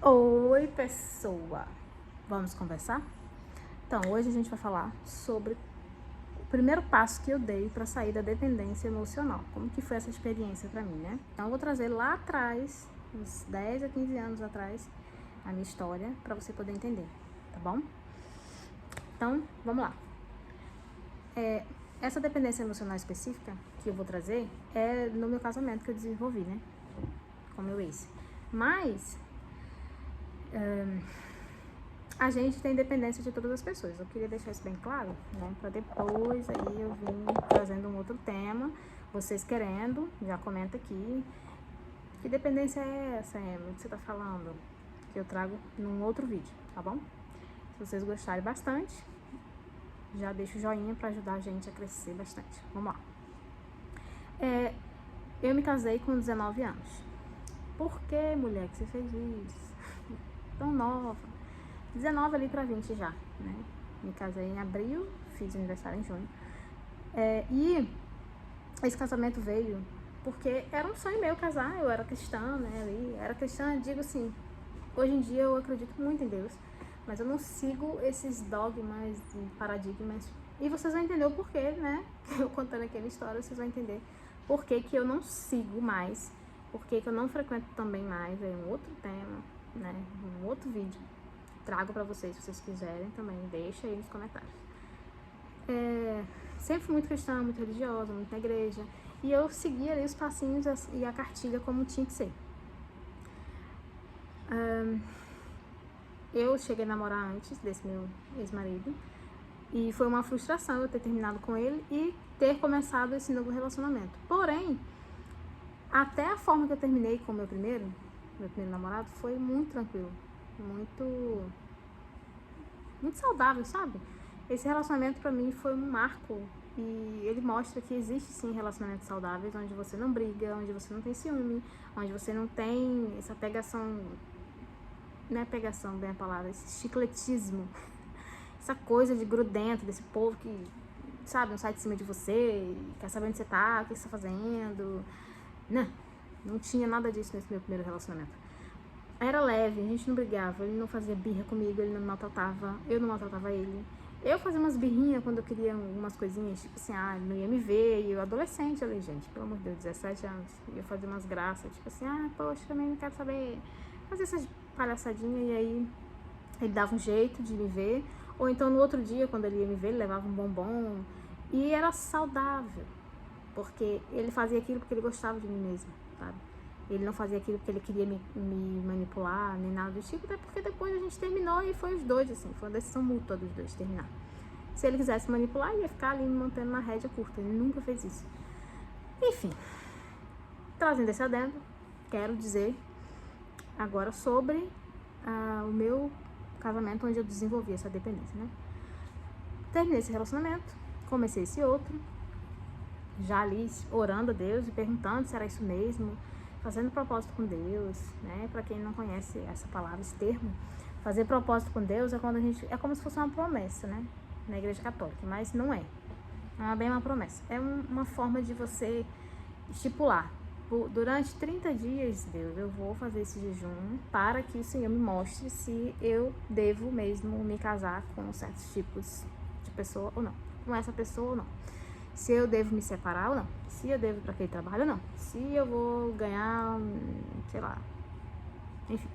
Oi, pessoa! Vamos conversar? Então, hoje a gente vai falar sobre o primeiro passo que eu dei para sair da dependência emocional. Como que foi essa experiência para mim, né? Então, eu vou trazer lá atrás, uns 10 a 15 anos atrás, a minha história, para você poder entender, tá bom? Então, vamos lá. Essa dependência emocional específica que eu vou trazer é no meu casamento que eu desenvolvi, né? Com meu ex. Mas a gente tem dependência de todas as pessoas. Eu queria deixar isso bem claro, né? Para depois aí eu vim trazendo um outro tema. Vocês querendo, já comenta aqui. Que dependência é essa, Emma, que você tá falando? Que eu trago num outro vídeo, tá bom? Se vocês gostarem bastante, já deixa o joinha para ajudar a gente a crescer bastante. Vamos lá. Eu me casei com 19 anos. Por que, mulher, que você fez isso? Tão nova. 19 ali pra 20 já, né? Me casei em abril, fiz aniversário em junho. E esse casamento veio porque era um sonho meu casar, eu era cristã, né? Ali, era cristã, digo assim, hoje em dia eu acredito muito em Deus, mas eu não sigo esses dogmas e paradigmas. E vocês vão entender o porquê, né? Eu contando aqui a minha história, vocês vão entender por que eu não sigo mais, por que eu não frequento também mais. É um outro tema, né? Um outro vídeo. Trago pra vocês, se vocês quiserem também, deixa aí nos comentários. Sempre fui muito cristã, muito religiosa, muito na igreja, e eu seguia ali os passinhos e a cartilha como tinha que ser. Eu cheguei a namorar antes desse meu ex-marido, e foi uma frustração eu ter terminado com ele e ter começado esse novo relacionamento. Porém, até a forma que eu terminei com o meu primeiro namorado foi muito tranquilo, muito saudável, sabe? Esse relacionamento pra mim foi um marco e ele mostra que existe sim relacionamentos saudáveis onde você não briga, onde você não tem ciúme, onde você não tem essa pegação, não é pegação bem a palavra, esse chicletismo, essa coisa de grudento desse povo que, sabe, não sai de cima de você, quer saber onde você tá, o que você tá fazendo. Não tinha nada disso nesse meu primeiro relacionamento. Era leve, a gente não brigava, ele não fazia birra comigo, ele não me maltratava, eu não maltratava ele. Eu fazia umas birrinhas quando eu queria algumas coisinhas, tipo assim, ele não ia me ver, e eu adolescente ali, gente, pelo amor de Deus, 17 anos. E eu fazia umas graças, tipo assim, poxa, também não quero saber. Fazia essas palhaçadinhas, e aí ele dava um jeito de me ver. Ou então no outro dia, quando ele ia me ver, ele levava um bombom. E era saudável, porque ele fazia aquilo porque ele gostava de mim mesmo, sabe? Ele não fazia aquilo porque ele queria me manipular, nem nada do tipo, até porque depois a gente terminou e foi os dois, assim, foi uma decisão mútua dos dois terminar. Se ele quisesse manipular, ele ia ficar ali me mantendo na rédea curta, ele nunca fez isso. Enfim, trazendo esse adendo, quero dizer agora sobre o meu casamento, onde eu desenvolvi essa dependência, né? Terminei esse relacionamento, comecei esse outro, já ali orando a Deus e perguntando se era isso mesmo, fazendo propósito com Deus, né? Para quem não conhece essa palavra, esse termo, fazer propósito com Deus é quando a gente, é como se fosse uma promessa, né? Na igreja católica, mas não é. Não é bem uma promessa. É uma forma de você estipular. Durante 30 dias, Deus, eu vou fazer esse jejum para que o Senhor me mostre se eu devo mesmo me casar com certos tipos de pessoa ou não. Com essa pessoa ou não. Se eu devo me separar ou não. Se eu devo ir para aquele trabalho ou não. Se eu vou ganhar, sei lá. Enfim.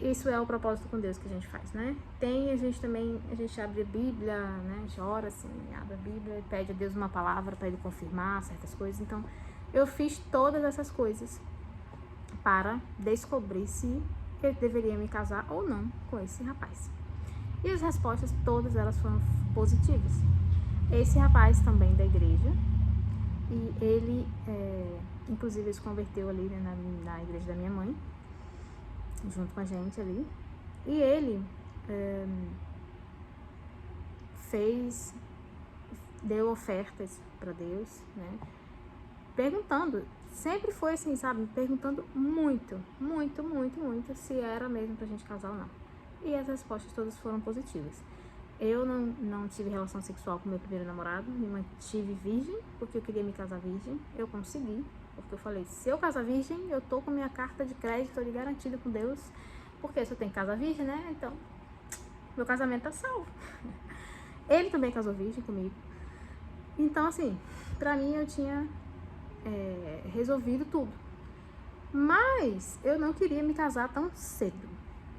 Isso é o propósito com Deus que a gente faz, né? A gente abre a Bíblia, né? A gente ora assim, abre a Bíblia e pede a Deus uma palavra para ele confirmar certas coisas. Então, eu fiz todas essas coisas para descobrir se eu deveria me casar ou não com esse rapaz. E as respostas, todas elas foram positivas. Esse rapaz também da igreja, e ele, inclusive, ele se converteu ali, né, na igreja da minha mãe, junto com a gente ali, e ele deu ofertas para Deus, né, perguntando, sempre foi assim, sabe, perguntando muito se era mesmo pra gente casar ou não, e as respostas todas foram positivas. Eu não tive relação sexual com meu primeiro namorado, me mantive virgem, porque eu queria me casar virgem, eu consegui, Porque eu falei, se eu casar virgem, eu tô com minha carta de crédito ali garantida com Deus. Porque se eu tenho que casar virgem, né? Então, meu casamento tá salvo. Ele também casou virgem comigo. Então, assim, pra mim eu tinha resolvido tudo. Mas eu não queria me casar tão cedo.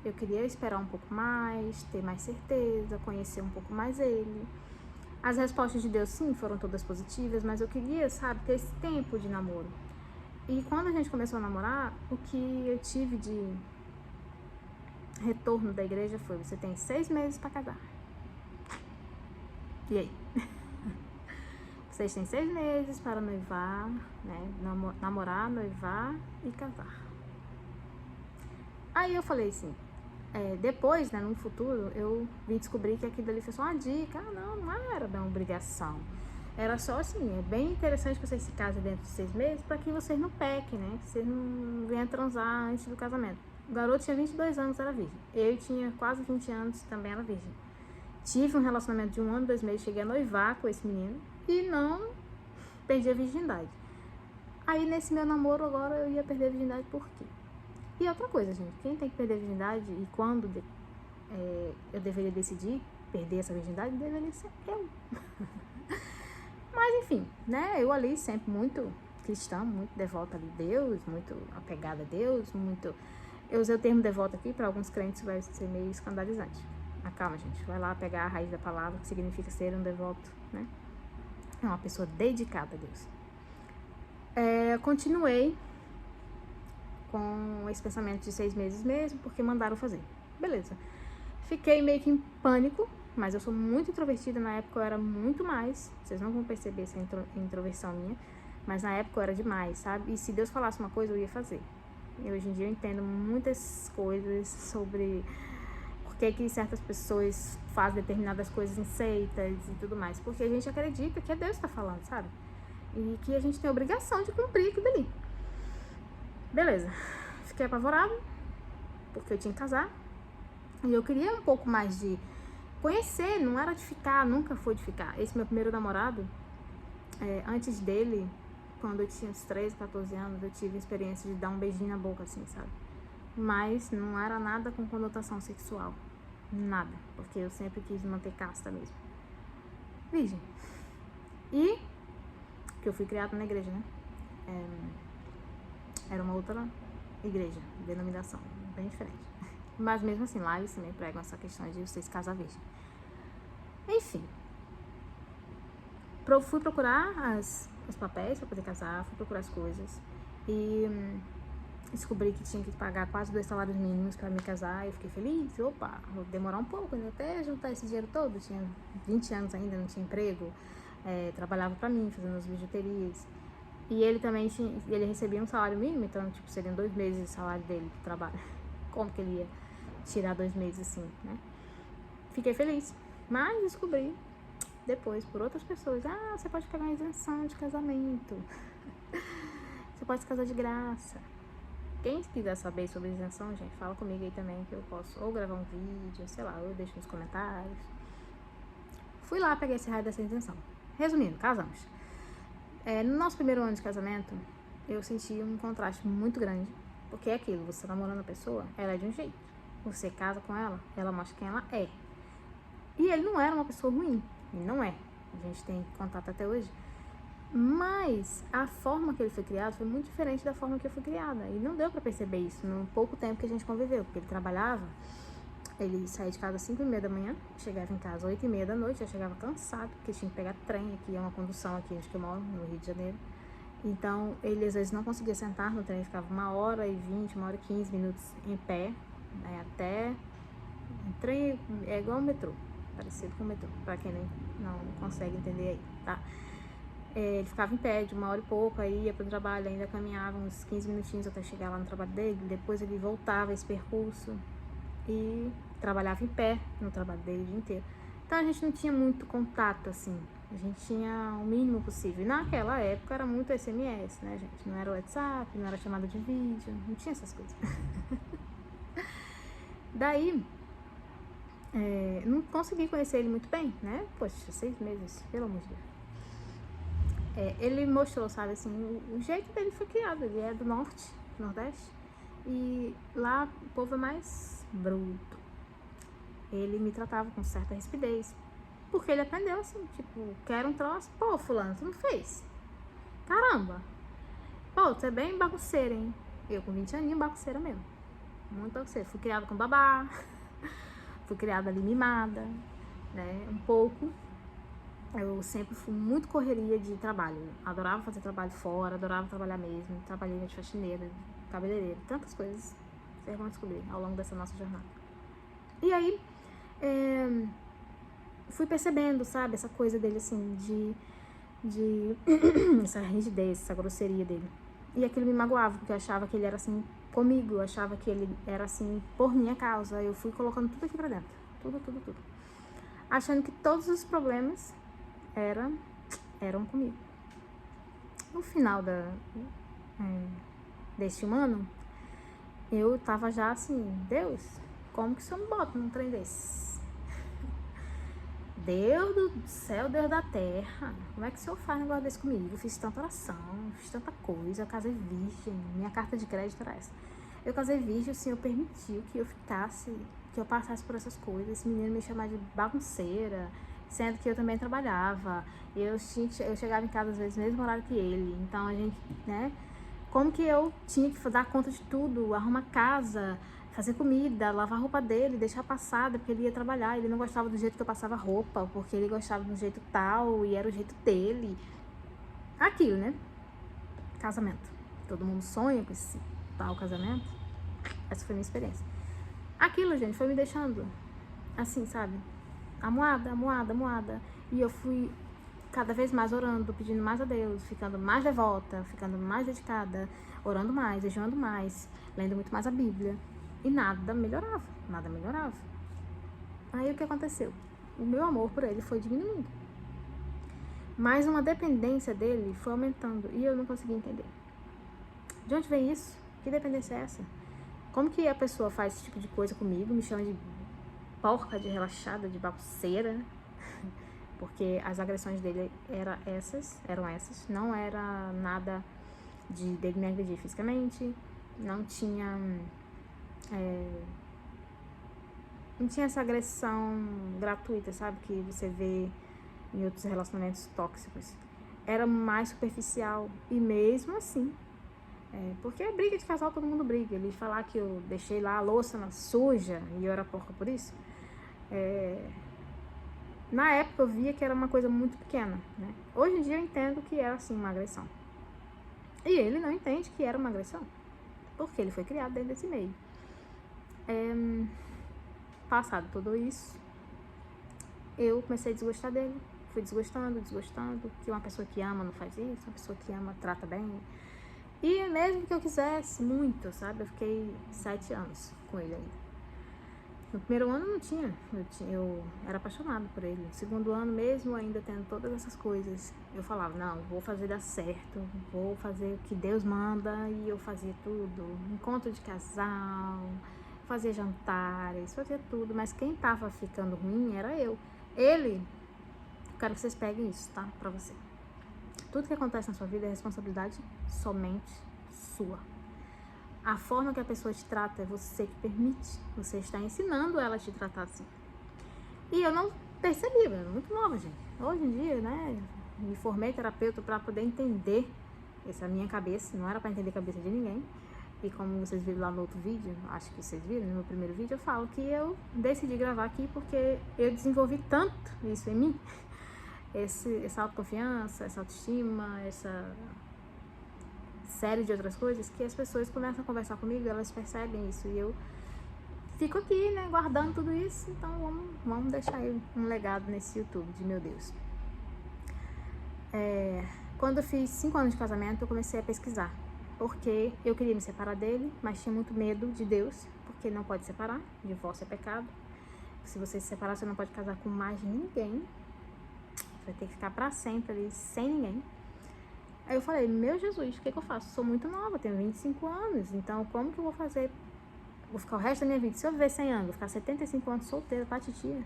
Eu queria esperar um pouco mais, ter mais certeza, conhecer um pouco mais ele. As respostas de Deus, sim, foram todas positivas, mas eu queria, sabe, ter esse tempo de namoro. E quando a gente começou a namorar, o que eu tive de retorno da igreja foi: você tem 6 meses pra casar. E aí? Vocês têm 6 meses para noivar, né? Namorar, noivar e casar. Aí eu falei assim, depois, né, no futuro, eu vim descobrir que aquilo ali foi só uma dica. Não era uma obrigação. Era só assim, é bem interessante que vocês se casem dentro de 6 meses para que vocês não pequem, né? Que vocês não venham transar antes do casamento. O garoto tinha 22 anos, era virgem. Eu tinha quase 20 anos, também era virgem. Tive um relacionamento de 1 ano, 2 meses, cheguei a noivar com esse menino e não perdi a virgindade. Aí nesse meu namoro agora eu ia perder a virgindade por quê? E outra coisa, gente, quem tem que perder a virgindade e quando eu deveria decidir perder essa virgindade, deveria ser eu. Mas enfim, né, eu ali sempre muito cristã, muito devota a Deus, muito apegada a Deus, muito... Eu usei o termo devoto aqui, para alguns crentes vai ser meio escandalizante. Mas calma, gente, vai lá pegar a raiz da palavra, que significa ser um devoto, né? É uma pessoa dedicada a Deus. Continuei com esse pensamento de 6 meses mesmo, porque mandaram fazer. Beleza. Fiquei meio que em pânico, mas eu sou muito introvertida, na época eu era muito mais, vocês não vão perceber essa introversão minha, mas na época eu era demais, sabe? E se Deus falasse uma coisa, eu ia fazer. E hoje em dia eu entendo muitas coisas sobre por que certas pessoas fazem determinadas coisas em seitas e tudo mais, porque a gente acredita que é Deus que tá falando, sabe? E que a gente tem a obrigação de cumprir aquilo ali. Beleza, fiquei apavorada, porque eu tinha que casar, e eu queria um pouco mais de conhecer, não era de ficar, nunca foi de ficar. Esse meu primeiro namorado, antes dele, quando eu tinha uns 13, 14 anos, eu tive a experiência de dar um beijinho na boca, assim, sabe? Mas não era nada com conotação sexual, nada, porque eu sempre quis manter casta mesmo. Virgem. E, que eu fui criada na igreja, né? Era uma outra igreja, denominação, bem diferente. Mas mesmo assim, lá eles também pregam essa questão de vocês casar virgem. Enfim. Fui procurar os papéis para poder casar, fui procurar as coisas. E descobri que tinha que pagar quase 2 salários mínimos para me casar. Eu fiquei feliz. Opa, vou demorar um pouco, né? Até juntar esse dinheiro todo. Eu tinha 20 anos ainda, não tinha emprego. Trabalhava para mim, fazendo as bijuterias. E ele também ele recebia um salário mínimo, então, tipo, seriam 2 meses de salário dele de trabalho. Como que ele ia tirar 2 meses assim, né? Fiquei feliz. Mas descobri depois, por outras pessoas, você pode pegar uma isenção de casamento. Você pode se casar de graça. Quem quiser saber sobre isenção, gente, fala comigo aí também, que eu posso ou gravar um vídeo, sei lá, eu deixo nos comentários. Fui lá, peguei esse raio dessa isenção. Resumindo, casamos. No nosso primeiro ano de casamento, eu senti um contraste muito grande. Porque é aquilo, você tá namorando a pessoa, ela é de um jeito. Você casa com ela, ela mostra quem ela é. E ele não era uma pessoa ruim, ele não é. A gente tem contato até hoje. Mas a forma que ele foi criado foi muito diferente da forma que eu fui criada. E não deu pra perceber isso no pouco tempo que a gente conviveu. Porque ele trabalhava, ele saía de casa às 5h30 da manhã, chegava em casa às 8h30 da noite, já chegava cansado, porque tinha que pegar trem aqui, é uma condução aqui onde eu moro, no Rio de Janeiro. Então, ele às vezes não conseguia sentar no trem, ficava 1h20, 1h15 minutos em pé, né, até... O trem é igual o metrô, parecido com o metrô, pra quem não consegue entender aí, tá? Ele ficava em pé de 1h e pouco, aí ia pro trabalho, ainda caminhava uns 15 minutinhos até chegar lá no trabalho dele, depois ele voltava esse percurso e trabalhava em pé no trabalho dele o dia inteiro. Então a gente não tinha muito contato, assim, a gente tinha o mínimo possível. E naquela época era muito SMS, né, gente? Não era WhatsApp, não era chamada de vídeo, não tinha essas coisas. Daí, não consegui conhecer ele muito bem, né? Poxa, 6 meses, pelo amor de Deus. ele mostrou, sabe, assim, o jeito dele foi criado. Ele é do norte, nordeste, e lá o povo é mais bruto. Ele me tratava com certa rispidez, porque ele aprendeu assim, tipo, quero um troço, pô, fulano, tu não fez? Caramba, pô, tu é bem bagunceira, hein? Eu com 20 aninhos, bagunceira mesmo, muito bagunceira. Fui criada com babá, fui criada ali mimada, né, um pouco. Eu sempre fui muito correria de trabalho, adorava fazer trabalho fora, adorava trabalhar mesmo, trabalhei de faxineira, de cabeleireira, tantas coisas, vocês vão descobrir ao longo dessa nossa jornada. E aí, fui percebendo, sabe, essa coisa dele assim, de essa rigidez, essa grosseria dele. E aquilo me magoava, porque eu achava que ele era assim comigo, eu achava que ele era assim por minha causa. Eu fui colocando tudo aqui pra dentro, tudo. Achando que todos os problemas eram comigo. No final deste ano, eu tava já assim, Deus, como que o senhor me bota num trem desse? Deus do céu, Deus da terra, como é que o senhor faz um negócio desse comigo? Eu fiz tanta oração, fiz tanta coisa, eu casei virgem, minha carta de crédito era essa. Eu casei virgem, o senhor permitiu que eu que eu passasse por essas coisas, esse menino me chamava de bagunceira, sendo que eu também trabalhava, eu chegava em casa às vezes no mesmo horário que ele, então a gente, né, como que eu tinha que dar conta de tudo, arrumar casa, fazer comida, lavar a roupa dele, deixar passada, porque ele ia trabalhar, ele não gostava do jeito que eu passava roupa, porque ele gostava do jeito tal, e era o jeito dele. Aquilo, né? Casamento. Todo mundo sonha com esse tal casamento. Essa foi a minha experiência. Aquilo, gente, foi me deixando assim, sabe? Amuada. E eu fui cada vez mais orando, pedindo mais a Deus, ficando mais devota, ficando mais dedicada, orando mais, jejuando mais, lendo muito mais a Bíblia. E nada melhorava. Aí o que aconteceu? O meu amor por ele foi diminuindo. Mas uma dependência dele foi aumentando e eu não conseguia entender. De onde vem isso? Que dependência é essa? Como que a pessoa faz esse tipo de coisa comigo, me chama de porca, de relaxada, de bagunceira? Porque as agressões dele eram essas, não era nada dele me agredir fisicamente, não tinha essa agressão gratuita, sabe, que você vê em outros relacionamentos tóxicos. Era mais superficial, e mesmo assim, porque briga de casal, todo mundo briga. Ele falar que eu deixei lá a louça suja e eu era porca por isso, na época eu via que era uma coisa muito pequena, né? Hoje em dia eu entendo que era assim uma agressão. E ele não entende que era uma agressão, porque ele foi criado dentro desse meio. Passado tudo isso, eu comecei a desgostar dele. Fui desgostando, que uma pessoa que ama não faz isso, uma pessoa que ama trata bem. E mesmo que eu quisesse muito, sabe, eu fiquei 7 anos com ele ainda. No primeiro ano não tinha, eu era apaixonada por ele. No segundo ano mesmo, ainda tendo todas essas coisas, eu falava, não, vou fazer dar certo, vou fazer o que Deus manda, e eu fazia tudo, encontro de casal, fazia jantares, fazia tudo, mas quem tava ficando ruim era eu. Ele, eu quero que vocês peguem isso, tá, pra você. Tudo que acontece na sua vida é responsabilidade somente sua. A forma que a pessoa te trata é você que permite. Você está ensinando ela a te tratar assim. E eu não percebi, eu era muito nova, gente. Hoje em dia, né, me formei terapeuta para poder entender essa minha cabeça. Não era para entender a cabeça de ninguém. E como vocês viram lá no outro vídeo, acho que vocês viram, no meu primeiro vídeo, eu falo que eu decidi gravar aqui porque eu desenvolvi tanto isso em mim. Essa autoconfiança, essa autoestima, essa série de outras coisas, que as pessoas começam a conversar comigo, elas percebem isso, e eu fico aqui, né, guardando tudo isso. Então vamos deixar aí um legado nesse YouTube de meu Deus. Quando eu fiz 5 anos de casamento, eu comecei a pesquisar, porque eu queria me separar dele, mas tinha muito medo de Deus, porque não pode separar, divórcio é pecado. Se você se separar, você não pode casar com mais ninguém, você vai ter que ficar pra sempre ali, sem ninguém. Aí eu falei, meu Jesus, o que eu faço? Sou muito nova, tenho 25 anos, então como que eu vou fazer? Vou ficar o resto da minha vida, se eu viver 100 anos, vou ficar 75 anos solteira, pra titia.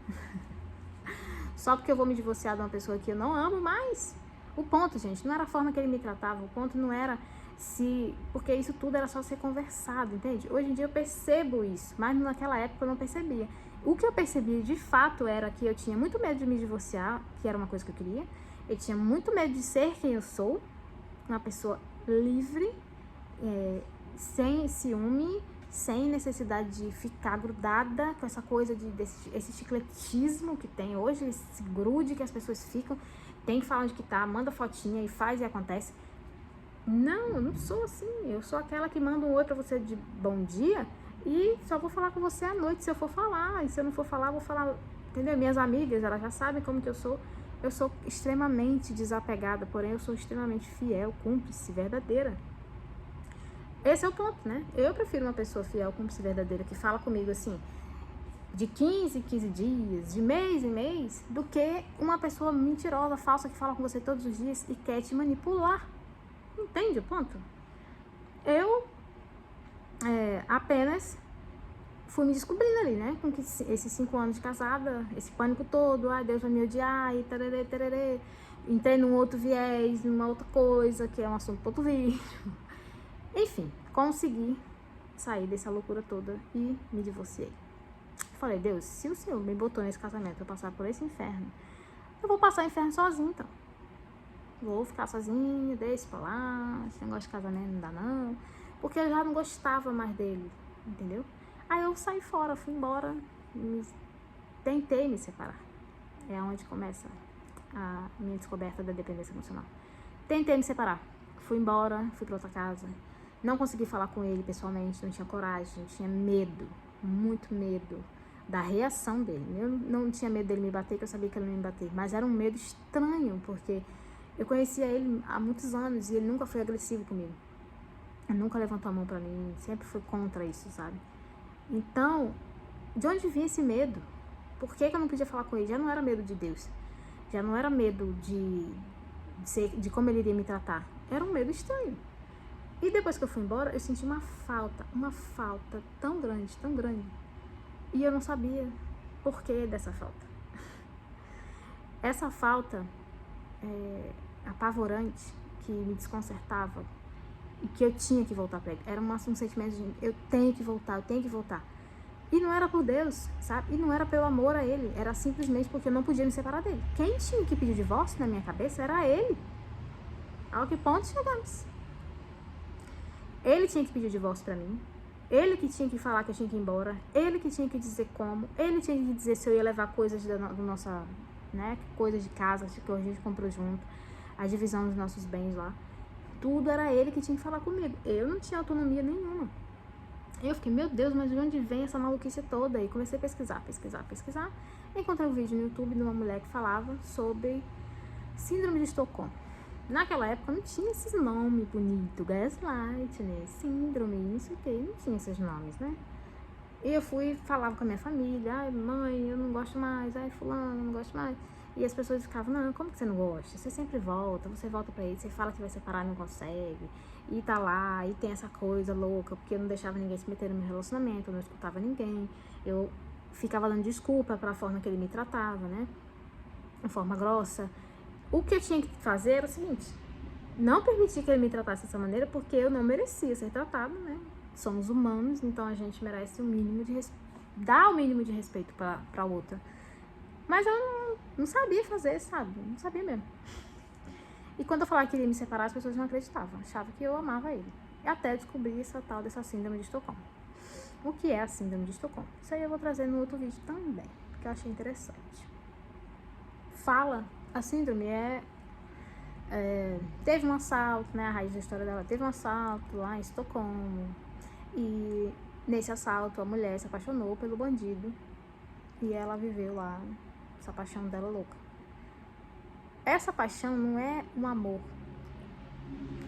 Só porque eu vou me divorciar de uma pessoa que eu não amo mais? O ponto, gente, não era a forma que ele me tratava, o ponto não era se... Porque isso tudo era só ser conversado, entende? Hoje em dia eu percebo isso, mas naquela época eu não percebia. O que eu percebi de fato era que eu tinha muito medo de me divorciar, que era uma coisa que eu queria. Eu tinha muito medo de ser quem eu sou, uma pessoa livre, sem ciúme, sem necessidade de ficar grudada com essa coisa esse chicletismo que tem hoje, esse grude que as pessoas ficam, tem que falar onde que tá, manda fotinha e faz e acontece. Não, eu não sou assim, eu sou aquela que manda um oi pra você de bom dia e só vou falar com você à noite se eu for falar, e se eu não for falar, vou falar, entendeu? Minhas amigas, elas já sabem como que eu sou extremamente desapegada, porém eu sou extremamente fiel, cúmplice, verdadeira. Esse é o ponto, né? Eu prefiro uma pessoa fiel, cúmplice, verdadeira, que fala comigo assim, de 15 em 15 dias, de mês em mês, do que uma pessoa mentirosa, falsa, que fala com você todos os dias e quer te manipular. Entende o ponto? Eu apenas fui me descobrindo ali, né? Com que esses 5 anos de casada, esse pânico todo, Deus vai me odiar, e tararê, tararê. Entrei num outro viés, numa outra coisa, que é um assunto para outro vídeo. Enfim, consegui sair dessa loucura toda e me divorciei. Falei, Deus, se o Senhor me botou nesse casamento pra passar por esse inferno, eu vou passar o inferno sozinho, então. Vou ficar sozinha, deixa pra lá, esse negócio de casamento não dá não. Porque eu já não gostava mais dele, entendeu? Aí eu saí fora, fui embora, tentei me separar. É onde começa a minha descoberta da dependência emocional. Tentei me separar, fui embora, fui pra outra casa. Não consegui falar com ele pessoalmente, não tinha coragem, tinha medo, muito medo da reação dele. Eu não tinha medo dele me bater, que eu sabia que ele não ia me bater, mas era um medo estranho, porque eu conhecia ele há muitos anos e ele nunca foi agressivo comigo. Ele nunca levantou a mão pra mim, sempre foi contra isso, sabe? Então, de onde vinha esse medo? Por que eu não podia falar com ele? Já não era medo de Deus, já não era medo de como ele iria me tratar, era um medo estranho. E depois que eu fui embora, eu senti uma falta tão grande, e eu não sabia por que dessa falta. Essa falta apavorante, que me desconcertava, e que eu tinha que voltar pra ele, era um sentimento de eu tenho que voltar. E não era por Deus, sabe? E não era pelo amor a ele, era simplesmente porque eu não podia me separar dele. Quem tinha que pedir divórcio na minha cabeça era ele. Ao que ponto chegamos? Ele tinha que pedir divórcio pra mim, ele que tinha que falar que eu tinha que ir embora, ele que tinha que dizer como, ele tinha que dizer se eu ia levar coisas da nossa, né, coisas de casa que a gente comprou junto, a divisão dos nossos bens lá. Tudo era ele que tinha que falar comigo. Eu não tinha autonomia nenhuma. Eu fiquei, meu Deus, mas de onde vem essa maluquice toda? E comecei a pesquisar. Encontrei um vídeo no YouTube de uma mulher que falava sobre síndrome de Estocolmo. Naquela época não tinha esses nomes bonitos, gaslight, né? Síndrome, não sei o que, não tinha esses nomes, né? E eu falava com a minha família, ai mãe, eu não gosto mais, ai fulano, eu não gosto mais. E as pessoas ficavam, não, como que você não gosta? Você sempre volta, você volta pra ele, você fala que vai separar e não consegue. E tá lá, e tem essa coisa louca, porque eu não deixava ninguém se meter no meu relacionamento, eu não escutava ninguém. Eu ficava dando desculpa pela forma que ele me tratava, né? De forma grossa. O que eu tinha que fazer era o seguinte, não permitir que ele me tratasse dessa maneira, porque eu não merecia ser tratado, né? Somos humanos, então a gente merece dar o mínimo de respeito pra outra. Mas eu não sabia fazer, sabe? Não sabia mesmo. E quando eu falava que ele ia me separar, as pessoas não acreditavam, achavam que eu amava ele. E até descobri essa tal dessa síndrome de Estocolmo. O que é a síndrome de Estocolmo? Isso aí eu vou trazer no outro vídeo também, porque eu achei interessante. A síndrome teve um assalto, né? A raiz da história dela teve um assalto lá em Estocolmo. E nesse assalto a mulher se apaixonou pelo bandido. E ela viveu lá essa paixão dela louca. Essa paixão não é um amor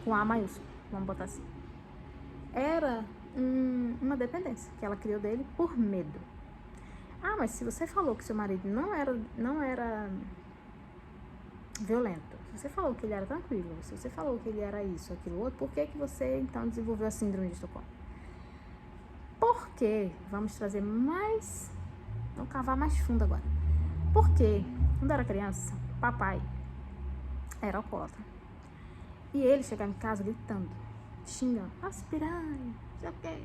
com A maiúsculo, vamos botar assim. Era uma dependência que ela criou dele por medo. Ah, mas se você falou que seu marido não era violento, se você falou que ele era tranquilo, se você falou que ele era isso, aquilo, outro, por que você então desenvolveu a síndrome de Estocolmo? Porque, vamos trazer mais, vamos cavar mais fundo agora. Porque, quando eu era criança, papai era alcoólatra. E ele chegava em casa gritando, xingando, aspirando, sei o quê,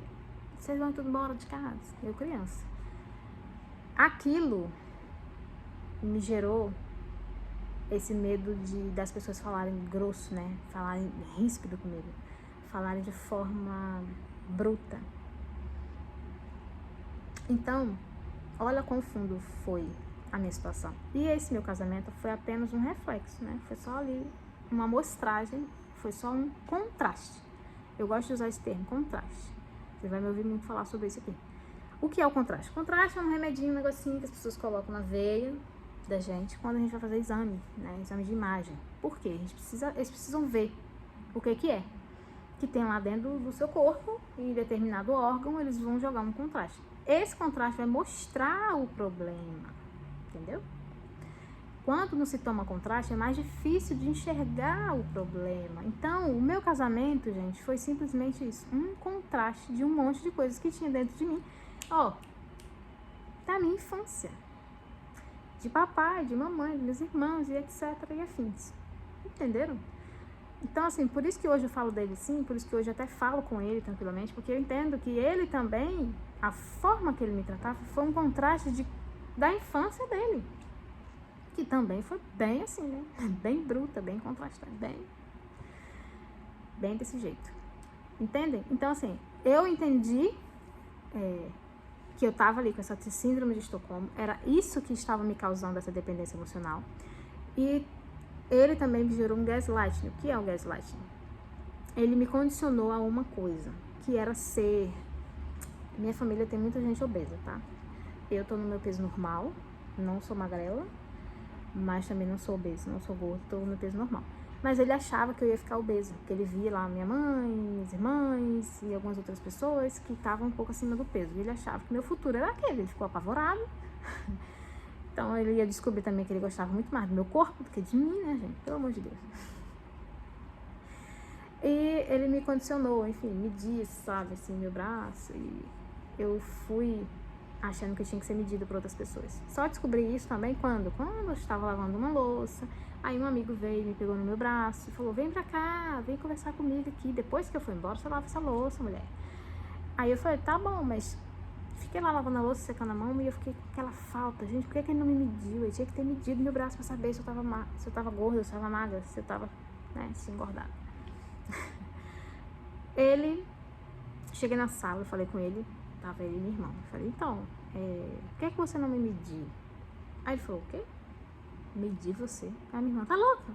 vocês vão tudo embora de casa. Eu criança. Aquilo me gerou esse medo das pessoas falarem grosso, né? Falarem ríspido comigo, falarem de forma bruta. Então, olha quão fundo foi a minha situação. E esse meu casamento foi apenas um reflexo, né? Foi só ali uma amostragem, foi só um contraste. Eu gosto de usar esse termo, contraste. Você vai me ouvir muito falar sobre isso aqui. O que é o contraste? O contraste é um remedinho, um negocinho que as pessoas colocam na veia da gente quando a gente vai fazer exame, né? Exame de imagem. Por quê? Eles precisam ver o que é. Que tem lá dentro do seu corpo, em determinado órgão, eles vão jogar um contraste. Esse contraste vai mostrar o problema, entendeu? Quando não se toma contraste, é mais difícil de enxergar o problema. Então, o meu casamento, gente, foi simplesmente isso. Um contraste de um monte de coisas que tinha dentro de mim. Da minha infância. De papai, de mamãe, de meus irmãos, e etc. e afins. Entenderam? Então, assim, por isso que hoje eu falo dele sim, por isso que hoje eu até falo com ele tranquilamente, porque eu entendo que ele também, a forma que ele me tratava, foi um contraste da infância dele. Que também foi bem assim, né? Bem bruta, bem contrastada, bem desse jeito. Entendem? Então, assim, eu entendi que eu tava ali com essa síndrome de Estocolmo, era isso que estava me causando essa dependência emocional. E ele também me gerou um gaslighting. O que é o gaslighting? Ele me condicionou a uma coisa, que era ser... Minha família tem muita gente obesa, tá? Eu tô no meu peso normal, não sou magrela, mas também não sou obesa, não sou gorda, tô no meu peso normal. Mas ele achava que eu ia ficar obesa, porque ele via lá minha mãe, minhas irmãs e algumas outras pessoas que estavam um pouco acima do peso. E ele achava que meu futuro era aquele, ele ficou apavorado. Então ele ia descobrir também que ele gostava muito mais do meu corpo do que de mim, né, gente? Pelo amor de Deus. E ele me condicionou, enfim, media, sabe, assim, meu braço. E eu fui achando que eu tinha que ser medida por outras pessoas. Só descobri isso também quando eu estava lavando uma louça. Aí um amigo veio, me pegou no meu braço e falou, vem pra cá, vem conversar comigo aqui. Depois que eu for embora, você lava essa louça, mulher. Aí eu falei, tá bom, mas... Fiquei lá lavando a louça, secando a mão, e eu fiquei com aquela falta. Gente, por que ele não me mediu? Ele tinha que ter medido meu braço pra saber se eu tava gorda, se eu tava magra, se eu tava, né, se engordada. Cheguei na sala, eu falei com ele, tava ele e minha irmã. Eu falei, então, por que você não me mediu? Aí ele falou, o quê? Medir você? Aí minha irmã, tá louca?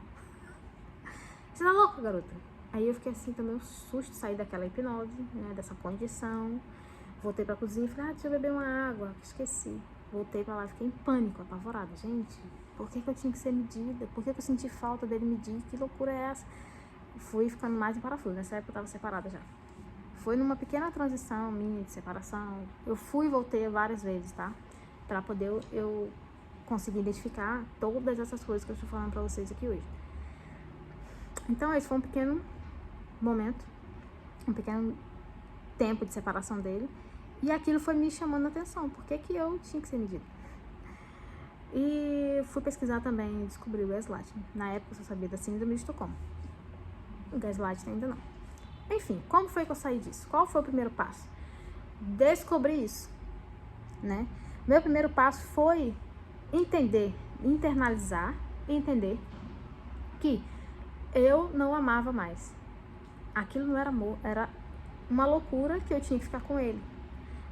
Você tá louca, garota? Aí eu fiquei assim, também um susto, saí daquela hipnose, né, dessa condição. Voltei pra cozinha e falei, deixa eu beber uma água, esqueci. Voltei pra lá, fiquei em pânico, apavorada. Gente, por que eu tinha que ser medida? Por que eu senti falta dele medir? Que loucura é essa? Fui ficando mais em parafuso, nessa época eu tava separada já. Foi numa pequena transição minha de separação. Eu fui e voltei várias vezes, tá? Pra poder eu conseguir identificar todas essas coisas que eu estou falando pra vocês aqui hoje. Então esse foi um pequeno momento, um pequeno tempo de separação dele. E aquilo foi me chamando a atenção. Por que eu tinha que ser medida? E fui pesquisar também e descobri o gaslighting. Na época eu só sabia da síndrome de Estocolmo. O gaslighting ainda não. Enfim, como foi que eu saí disso? Qual foi o primeiro passo? Descobrir isso, né? Meu primeiro passo foi entender, internalizar e entender que eu não amava mais. Aquilo não era amor, era uma loucura que eu tinha que ficar com ele.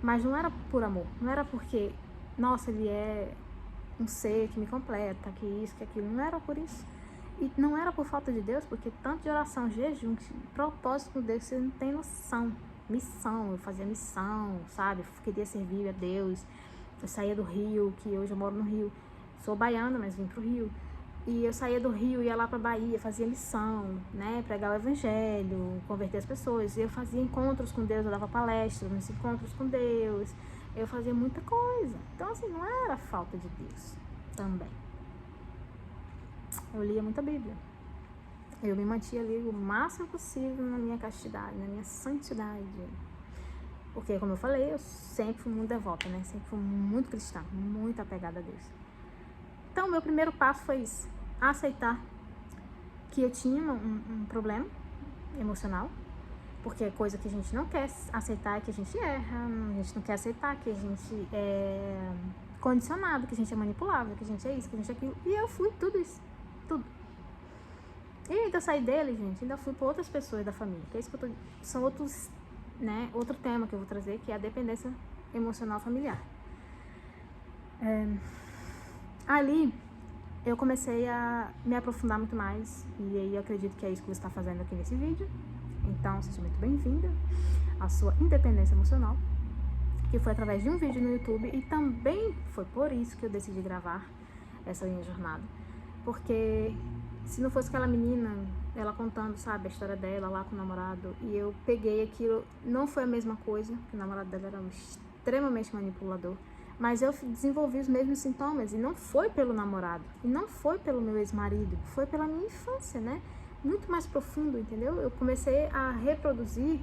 Mas não era por amor, não era porque, nossa, ele é um ser que me completa, que isso, que aquilo, não era por isso. E não era por falta de Deus, porque tanto de oração, jejum, propósito com Deus, você não tem noção. Missão, eu fazia missão, sabe? Eu queria servir a Deus. Eu saía do Rio, que hoje eu moro no Rio. Sou baiana, mas vim pro Rio. E eu saía do Rio, ia lá pra Bahia, fazia missão, né? Pregar o evangelho, converter as pessoas. Eu fazia encontros com Deus, eu dava palestras nos encontros com Deus. Eu fazia muita coisa. Então, assim, não era falta de Deus também. Eu lia muita Bíblia. Eu me mantinha ali o máximo possível na minha castidade, na minha santidade. Porque, como eu falei, eu sempre fui muito devota, né? Sempre fui muito cristã, muito apegada a Deus. Então, meu primeiro passo foi isso. Aceitar que eu tinha um problema emocional, porque é coisa que a gente não quer aceitar, que a gente erra, a gente não quer aceitar que a gente é condicionado, que a gente é manipulável, que a gente é isso, que a gente é aquilo. E eu fui tudo isso, tudo. E ainda saí dele, gente, ainda fui para outras pessoas da família, que é isso que eu tô, são outros, né, outro tema que eu vou trazer, que é a dependência emocional familiar. Ali eu comecei a me aprofundar muito mais, e aí eu acredito que é isso que você está fazendo aqui nesse vídeo. Então, seja muito bem-vinda à sua independência emocional, que foi através de um vídeo no YouTube, e também foi por isso que eu decidi gravar essa minha jornada. Porque se não fosse aquela menina, ela contando, sabe, a história dela lá com o namorado, e eu peguei aquilo, não foi a mesma coisa, que o namorado dela era extremamente manipulador, mas eu desenvolvi os mesmos sintomas, e não foi pelo namorado, e não foi pelo meu ex-marido, foi pela minha infância, né? Muito mais profundo, entendeu? Eu comecei a reproduzir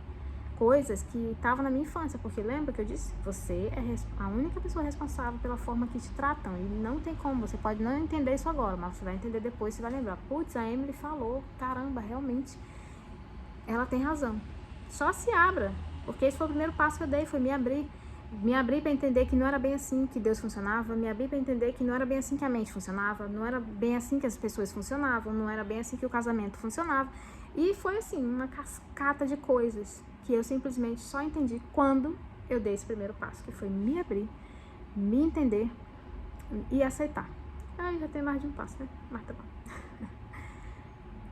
coisas que estavam na minha infância, porque lembra que eu disse? Você é a única pessoa responsável pela forma que te tratam, e não tem como, você pode não entender isso agora, mas você vai entender depois, você vai lembrar, putz, a Emily falou, caramba, realmente, ela tem razão. Só se abra, porque esse foi o primeiro passo que eu dei, foi me abrir para entender que não era bem assim que Deus funcionava, me abrir para entender que não era bem assim que a mente funcionava, não era bem assim que as pessoas funcionavam, não era bem assim que o casamento funcionava. E foi assim, uma cascata de coisas que eu simplesmente só entendi quando eu dei esse primeiro passo, que foi me abrir, me entender e aceitar. Já tem mais de um passo, né? Mas tá bom.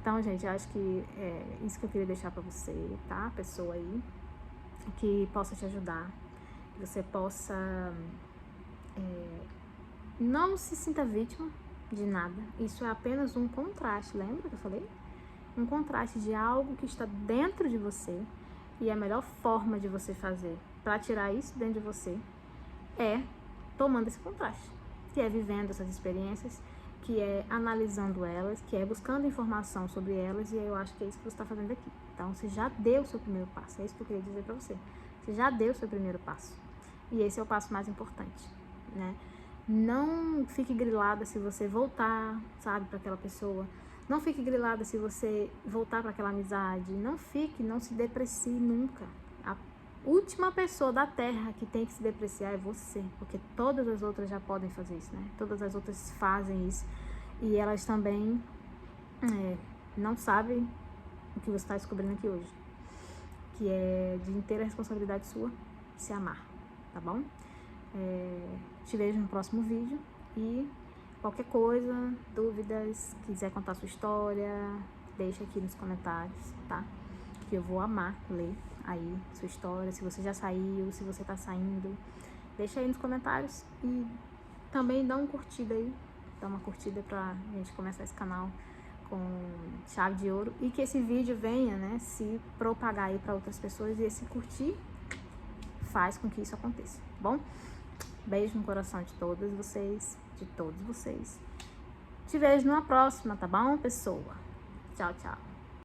Então, gente, eu acho que é isso que eu queria deixar pra você, tá? Pessoa aí, que possa te ajudar, que você possa não se sinta vítima de nada. Isso é apenas um contraste, lembra que eu falei? Um contraste de algo que está dentro de você, e a melhor forma de você fazer para tirar isso dentro de você é tomando esse contraste, que é vivendo essas experiências, que é analisando elas, que é buscando informação sobre elas, e eu acho que é isso que você está fazendo aqui. Então, você já deu o seu primeiro passo, é isso que eu queria dizer para você. Você já deu o seu primeiro passo, e esse é o passo mais importante, né? Não fique grilada se você voltar, sabe, para aquela pessoa. Não fique grilada se você voltar para aquela amizade. Não se deprecie nunca. A última pessoa da Terra que tem que se depreciar é você, porque todas as outras já podem fazer isso, né? Todas as outras fazem isso, e elas também não sabem o que você está descobrindo aqui hoje, que é de inteira responsabilidade sua se amar, tá bom? Te vejo no próximo vídeo, e qualquer coisa, dúvidas, quiser contar sua história, deixa aqui nos comentários, tá? Que eu vou amar ler aí sua história, se você já saiu, se você tá saindo, deixa aí nos comentários, e também dá uma curtida aí, dá uma curtida pra gente começar esse canal com chave de ouro, e que esse vídeo venha, né, se propagar aí pra outras pessoas, e esse curtir faz com que isso aconteça, tá bom? Beijo no coração de todas vocês, de todos vocês. Te vejo numa próxima, tá bom, pessoa? Tchau, tchau.